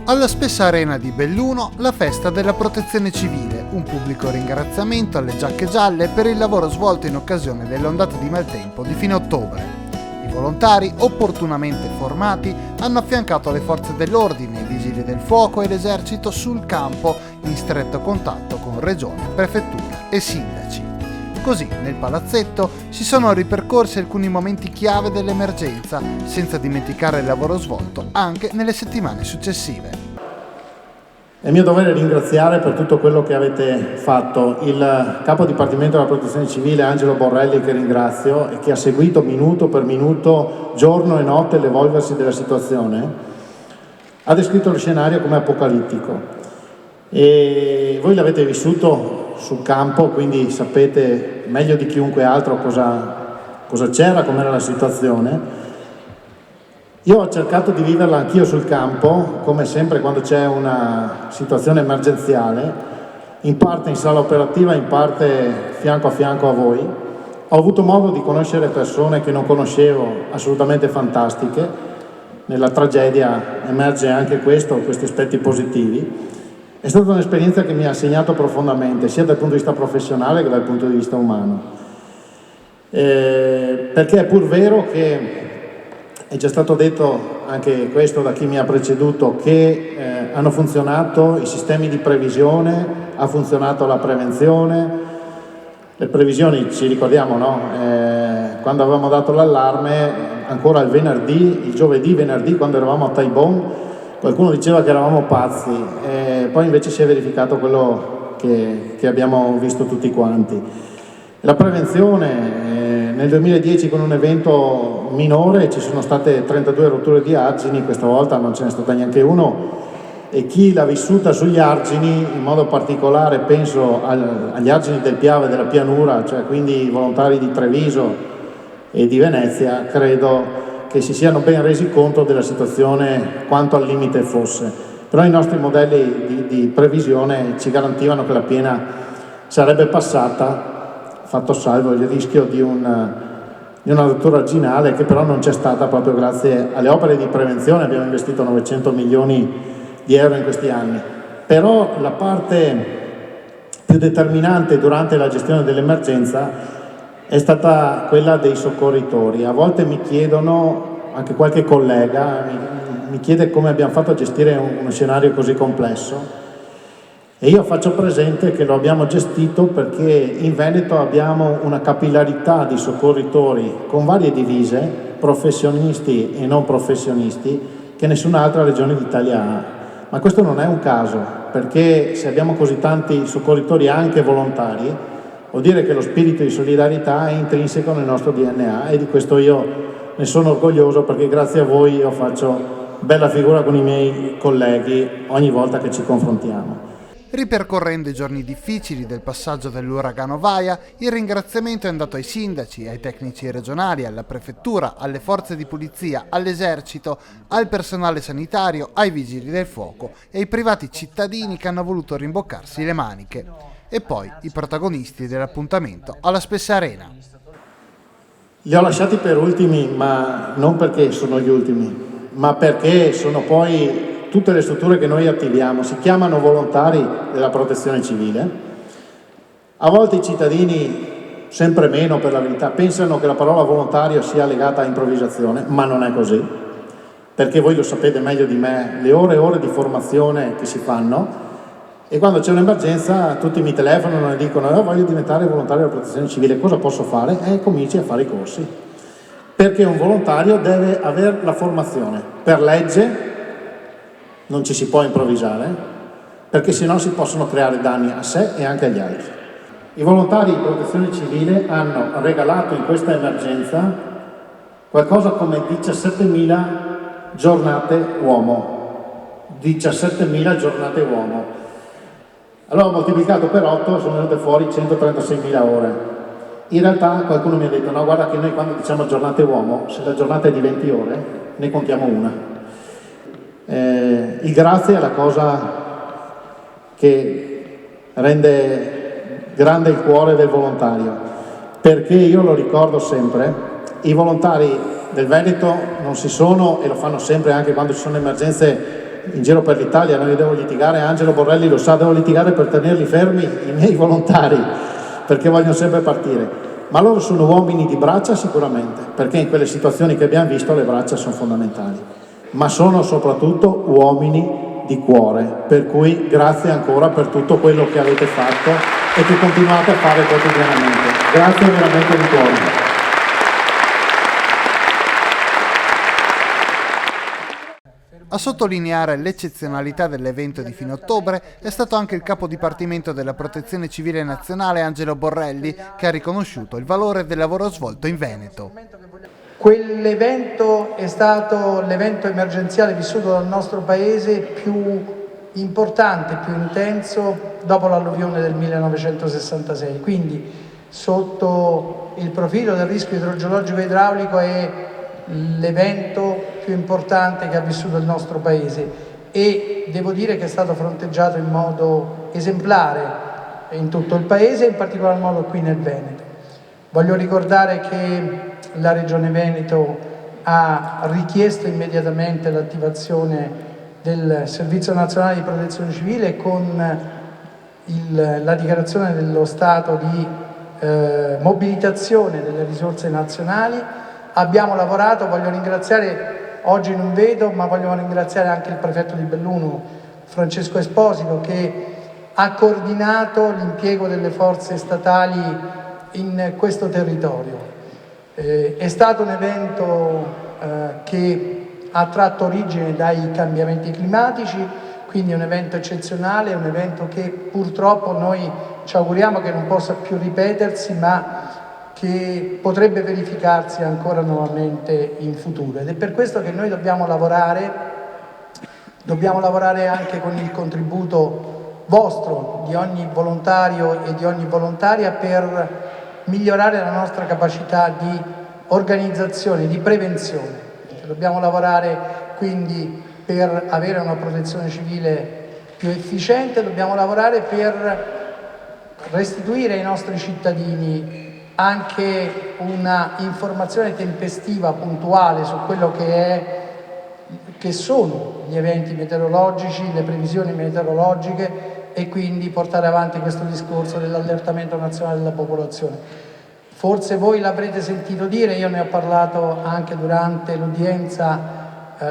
Alla Spessa Arena di Belluno, la festa della Protezione Civile, un pubblico ringraziamento alle Giacche Gialle per il lavoro svolto in occasione dell'ondata di maltempo di fine ottobre. I volontari, opportunamente formati, hanno affiancato le forze dell'ordine, i vigili del fuoco e l'esercito sul campo in stretto contatto con regione, prefettura e sindaci. Così, nel palazzetto, si sono ripercorsi alcuni momenti chiave dell'emergenza, senza dimenticare il lavoro svolto anche nelle settimane successive. È mio dovere ringraziare per tutto quello che avete fatto il capo dipartimento della Protezione Civile Angelo Borrelli, che ringrazio e che ha seguito minuto per minuto, giorno e notte, l'evolversi della situazione. Ha descritto lo scenario come apocalittico e voi l'avete vissuto sul campo, quindi sapete meglio di chiunque altro cosa c'era, com'era la situazione. Io ho cercato di viverla anch'io sul campo, come sempre quando c'è una situazione emergenziale, in parte in sala operativa, in parte fianco a fianco a voi. Ho avuto modo di conoscere persone che non conoscevo, assolutamente fantastiche. Nella tragedia emerge anche questi aspetti positivi. È stata un'esperienza che mi ha segnato profondamente, sia dal punto di vista professionale che dal punto di vista umano. Perché è pur vero che è già stato detto anche questo da chi mi ha preceduto, che hanno funzionato i sistemi di previsione, ha funzionato la prevenzione. Le previsioni, ci ricordiamo, no? Quando avevamo dato l'allarme, ancora il giovedì, venerdì, quando eravamo a Taibon, qualcuno diceva che eravamo pazzi, poi invece si è verificato quello che abbiamo visto tutti quanti. La prevenzione, nel 2010 con un evento minore ci sono state 32 rotture di argini, questa volta non ce n'è stata neanche uno, e chi l'ha vissuta sugli argini, in modo particolare penso agli argini del Piave, della pianura, cioè quindi i volontari di Treviso e di Venezia, credo che si siano ben resi conto della situazione quanto al limite fosse. Però i nostri modelli di previsione ci garantivano che la piena sarebbe passata, fatto salvo il rischio di una rottura arginale, che però non c'è stata proprio grazie alle opere di prevenzione. Abbiamo investito 900 milioni di euro in questi anni. Però la parte più determinante durante la gestione dell'emergenza è stata quella dei soccorritori. A volte mi chiedono, anche qualche collega mi chiede come abbiamo fatto a gestire uno scenario così complesso, e io faccio presente che lo abbiamo gestito perché in Veneto abbiamo una capillarità di soccorritori con varie divise, professionisti e non professionisti, che nessun'altra regione d'Italia ha. Ma questo non è un caso, perché se abbiamo così tanti soccorritori anche volontari, vuol dire che lo spirito di solidarietà è intrinseco nel nostro DNA, e di questo io ne sono orgoglioso, perché grazie a voi io faccio bella figura con i miei colleghi ogni volta che ci confrontiamo. Ripercorrendo i giorni difficili del passaggio dell'uragano Vaia, il ringraziamento è andato ai sindaci, ai tecnici regionali, alla prefettura, alle forze di polizia, all'esercito, al personale sanitario, ai vigili del fuoco e ai privati cittadini che hanno voluto rimboccarsi le maniche. E poi i protagonisti dell'appuntamento alla Spessa Arena. Li ho lasciati per ultimi, ma non perché sono gli ultimi, ma perché sono poi tutte le strutture che noi attiviamo, si chiamano volontari della Protezione Civile. A volte i cittadini, sempre meno per la verità, pensano che la parola volontario sia legata a improvvisazione, ma non è così, perché voi lo sapete meglio di me, le ore e ore di formazione che si fanno, e quando c'è un'emergenza tutti mi telefonano e dicono voglio diventare volontario della Protezione Civile, cosa posso fare? E cominci a fare i corsi, perché un volontario deve avere la formazione per legge. Non ci si può improvvisare, perché sennò si possono creare danni a sé e anche agli altri. I volontari di Protezione Civile hanno regalato in questa emergenza qualcosa come 17.000 giornate uomo. 17.000 giornate uomo. Allora ho moltiplicato per 8, sono venute fuori 136.000 ore. In realtà qualcuno mi ha detto no, guarda che noi quando diciamo giornate uomo, se la giornata è di 20 ore, ne contiamo una. Il grazie è la cosa che rende grande il cuore del volontario, perché io lo ricordo sempre, i volontari del Veneto non si sono, e lo fanno sempre anche quando ci sono emergenze in giro per l'Italia, noi devo litigare, Angelo Borrelli lo sa, devo litigare per tenerli fermi i miei volontari, perché vogliono sempre partire, ma loro sono uomini di braccia sicuramente, perché in quelle situazioni che abbiamo visto le braccia sono fondamentali, ma sono soprattutto uomini di cuore, per cui grazie ancora per tutto quello che avete fatto e che continuate a fare quotidianamente. Grazie veramente di cuore. A sottolineare l'eccezionalità dell'evento di fine ottobre è stato anche il capo dipartimento della Protezione Civile Nazionale Angelo Borrelli, che ha riconosciuto il valore del lavoro svolto in Veneto. Quell'evento è stato l'evento emergenziale vissuto dal nostro Paese più importante, più intenso dopo l'alluvione del 1966, quindi sotto il profilo del rischio idrogeologico e idraulico è l'evento più importante che ha vissuto il nostro Paese e devo dire che è stato fronteggiato in modo esemplare in tutto il Paese e in particolar modo qui nel Veneto. Voglio ricordare che la Regione Veneto ha richiesto immediatamente l'attivazione del Servizio Nazionale di Protezione Civile con la dichiarazione dello stato di mobilitazione delle risorse nazionali. Abbiamo lavorato, voglio ringraziare, oggi non vedo, ma voglio ringraziare anche il prefetto di Belluno, Francesco Esposito, che ha coordinato l'impiego delle forze statali in questo territorio. È stato un evento che ha tratto origine dai cambiamenti climatici, quindi è un evento eccezionale, è un evento che purtroppo noi ci auguriamo che non possa più ripetersi, ma che potrebbe verificarsi ancora nuovamente in futuro. Ed è per questo che noi dobbiamo lavorare anche con il contributo vostro, di ogni volontario e di ogni volontaria, per migliorare la nostra capacità di organizzazione, di prevenzione. Dobbiamo lavorare quindi per avere una protezione civile più efficiente, dobbiamo lavorare per restituire ai nostri cittadini anche una informazione tempestiva, puntuale su quello che sono gli eventi meteorologici, le previsioni meteorologiche e quindi portare avanti questo discorso dell'allertamento nazionale della popolazione. Forse voi l'avrete sentito dire, io ne ho parlato anche durante l'udienza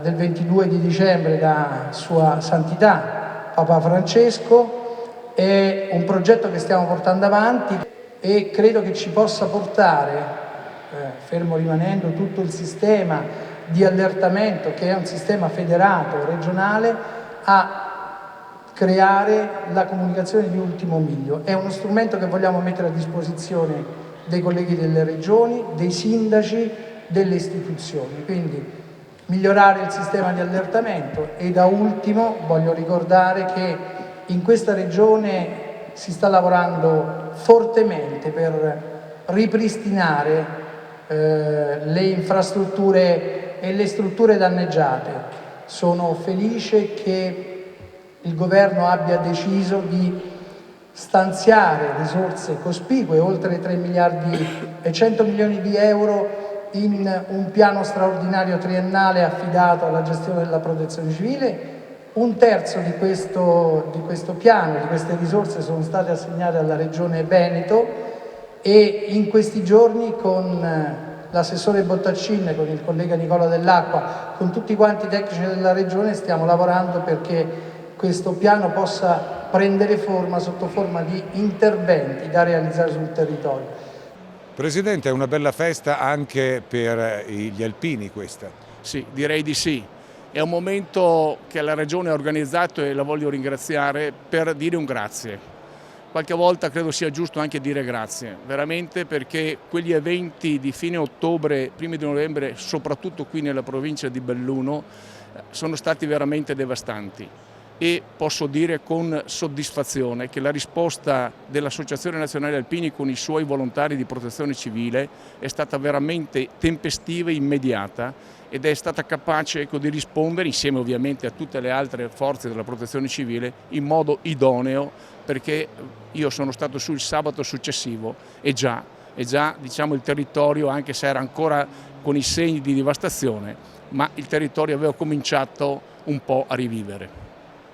del 22 di dicembre da Sua Santità Papa Francesco, è un progetto che stiamo portando avanti e credo che ci possa portare, fermo rimanendo tutto il sistema di allertamento che è un sistema federato, regionale, a creare la comunicazione di ultimo miglio. È uno strumento che vogliamo mettere a disposizione dei colleghi delle regioni, dei sindaci, delle istituzioni, quindi migliorare il sistema di allertamento. E da ultimo voglio ricordare che in questa regione si sta lavorando fortemente per ripristinare le infrastrutture e le strutture danneggiate. Sono felice che il governo abbia deciso di stanziare risorse cospicue, oltre 3 miliardi e 100 milioni di euro, in un piano straordinario triennale affidato alla gestione della protezione civile. Un terzo di questo piano, di queste risorse, sono state assegnate alla Regione Veneto e in questi giorni con l'assessore Bottaccin, con il collega Nicola Dell'Acqua, con tutti quanti i tecnici della Regione stiamo lavorando perché questo piano possa prendere forma sotto forma di interventi da realizzare sul territorio. Presidente, è una bella festa anche per gli alpini questa. Sì, direi di sì. È un momento che la Regione ha organizzato e la voglio ringraziare per dire un grazie. Qualche volta credo sia giusto anche dire grazie, veramente, perché quegli eventi di fine ottobre, primi di novembre, soprattutto qui nella provincia di Belluno, sono stati veramente devastanti. e posso dire con soddisfazione che la risposta dell'Associazione Nazionale Alpini con i suoi volontari di protezione civile è stata veramente tempestiva e immediata ed è stata capace di rispondere, insieme ovviamente a tutte le altre forze della protezione civile, in modo idoneo, perché io sono stato sul sabato successivo e già diciamo, il territorio, anche se era ancora con i segni di devastazione, ma il territorio aveva cominciato un po' a rivivere.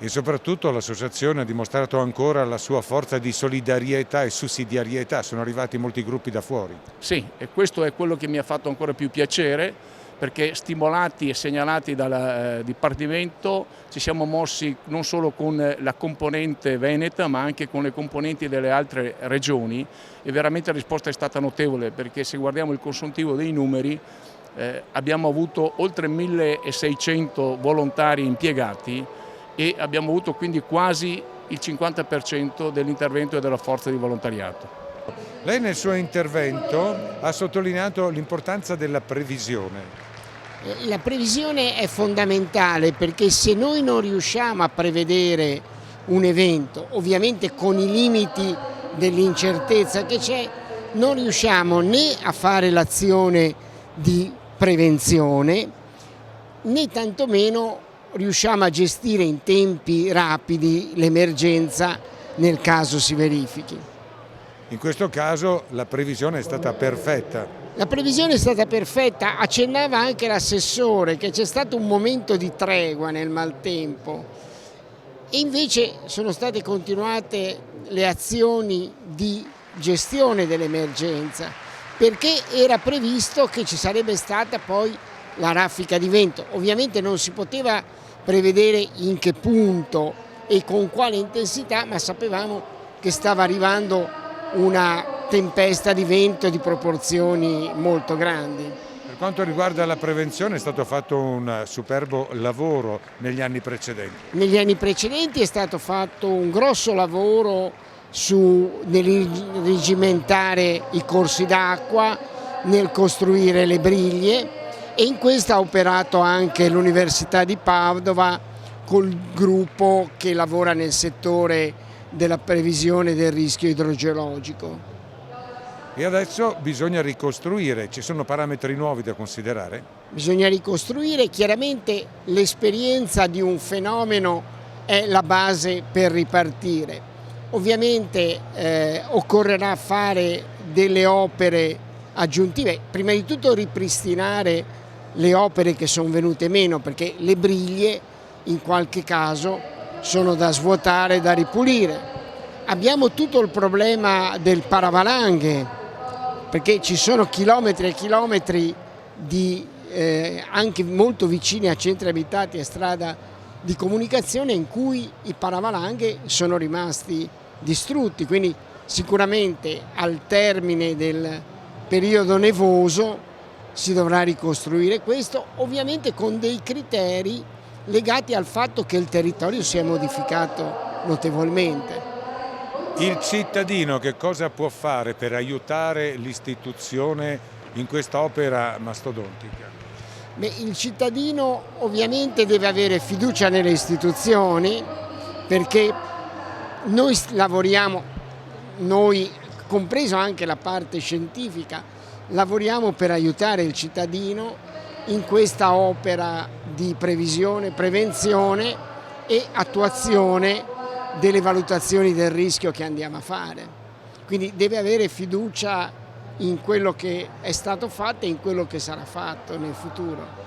E soprattutto l'associazione ha dimostrato ancora la sua forza di solidarietà e sussidiarietà, sono arrivati molti gruppi da fuori. Sì, e questo è quello che mi ha fatto ancora più piacere, perché stimolati e segnalati dal Dipartimento ci siamo mossi non solo con la componente veneta ma anche con le componenti delle altre regioni e veramente la risposta è stata notevole, perché se guardiamo il consuntivo dei numeri abbiamo avuto oltre 1600 volontari impiegati e abbiamo avuto quindi quasi il 50% dell'intervento e della forza di volontariato. Lei nel suo intervento ha sottolineato l'importanza della previsione. La previsione è fondamentale, perché se noi non riusciamo a prevedere un evento, ovviamente con i limiti dell'incertezza che c'è, non riusciamo né a fare l'azione di prevenzione né tantomeno riusciamo a gestire in tempi rapidi l'emergenza nel caso si verifichi. In questo caso la previsione è stata perfetta. La previsione è stata perfetta, accennava anche l'assessore che c'è stato un momento di tregua nel maltempo e invece sono state continuate le azioni di gestione dell'emergenza, perché era previsto che ci sarebbe stata poi la raffica di vento. Ovviamente non si poteva prevedere in che punto e con quale intensità, ma sapevamo che stava arrivando una tempesta di vento di proporzioni molto grandi. Per quanto riguarda la prevenzione è stato fatto un superbo lavoro negli anni precedenti. Negli anni precedenti è stato fatto un grosso lavoro nel rigimentare i corsi d'acqua, nel costruire le briglie, e in questo ha operato anche l'Università di Padova col gruppo che lavora nel settore della previsione del rischio idrogeologico. E adesso bisogna ricostruire, ci sono parametri nuovi da considerare? Bisogna ricostruire, chiaramente l'esperienza di un fenomeno è la base per ripartire. Ovviamente occorrerà fare delle opere aggiuntive, prima di tutto ripristinare le opere che sono venute meno, perché le briglie in qualche caso sono da svuotare, da ripulire. Abbiamo tutto il problema del paravalanghe, perché ci sono chilometri e chilometri anche molto vicini a centri abitati e strada di comunicazione in cui i paravalanghe sono rimasti distrutti, quindi sicuramente al termine del periodo nevoso si dovrà ricostruire questo, ovviamente con dei criteri legati al fatto che il territorio si è modificato notevolmente. Il cittadino che cosa può fare per aiutare l'istituzione in questa opera mastodontica? Il cittadino ovviamente deve avere fiducia nelle istituzioni, perché noi lavoriamo, noi compreso anche la parte scientifica, lavoriamo per aiutare il cittadino in questa opera di previsione, prevenzione e attuazione delle valutazioni del rischio che andiamo a fare. Quindi deve avere fiducia in quello che è stato fatto e in quello che sarà fatto nel futuro.